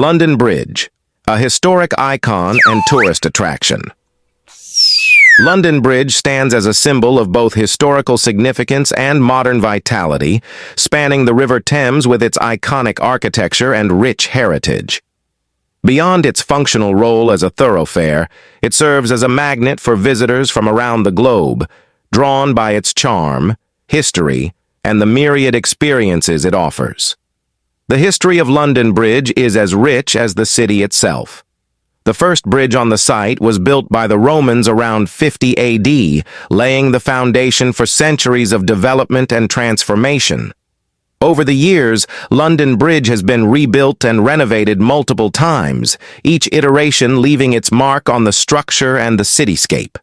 London Bridge, a historic icon and tourist attraction. London Bridge stands as a symbol of both historical significance and modern vitality, spanning the River Thames with its iconic architecture and rich heritage. Beyond its functional role as a thoroughfare, it serves as a magnet for visitors from around the globe, drawn by its charm, history, and the myriad experiences it offers. The history of London Bridge is as rich as the city itself. The first bridge on the site was built by the Romans around 50 AD, laying the foundation for centuries of development and transformation. Over the years, London Bridge has been rebuilt and renovated multiple times, each iteration leaving its mark on the structure and the cityscape.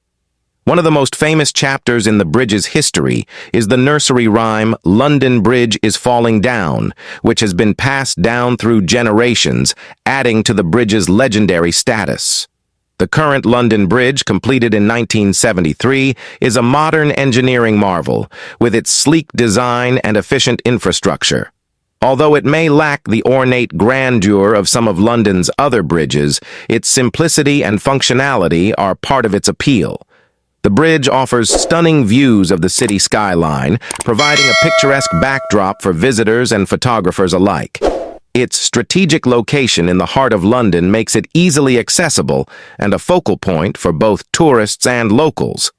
One of the most famous chapters in the bridge's history is the nursery rhyme, "London Bridge is Falling Down," which has been passed down through generations, adding to the bridge's legendary status. The current London Bridge, completed in 1973, is a modern engineering marvel, with its sleek design and efficient infrastructure. Although it may lack the ornate grandeur of some of London's other bridges, its simplicity and functionality are part of its appeal. The bridge offers stunning views of the city skyline, providing a picturesque backdrop for visitors and photographers alike. Its strategic location in the heart of London makes it easily accessible and a focal point for both tourists and locals.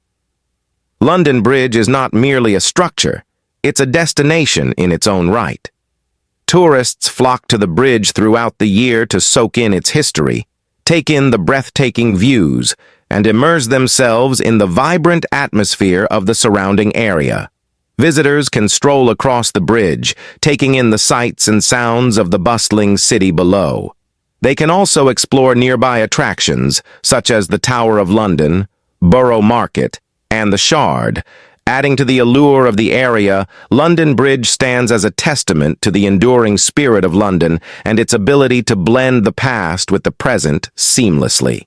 London Bridge is not merely a structure, it's a destination in its own right. Tourists flock to the bridge throughout the year to soak in its history, take in the breathtaking views, and immerse themselves in the vibrant atmosphere of the surrounding area. Visitors can stroll across the bridge, taking in the sights and sounds of the bustling city below. They can also explore nearby attractions, such as the Tower of London, Borough Market, and the Shard. Adding to the allure of the area, London Bridge stands as a testament to the enduring spirit of London and its ability to blend the past with the present seamlessly.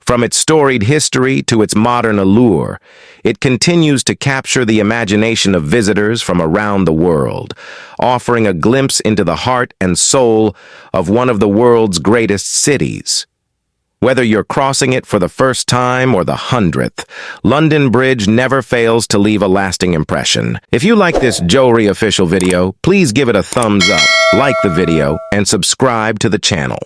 From its storied history to its modern allure, it continues to capture the imagination of visitors from around the world, offering a glimpse into the heart and soul of one of the world's greatest cities. Whether you're crossing it for the first time or the 100th, London Bridge never fails to leave a lasting impression. If you like this Jewelry Official video, please give it a thumbs up, like the video, and subscribe to the channel.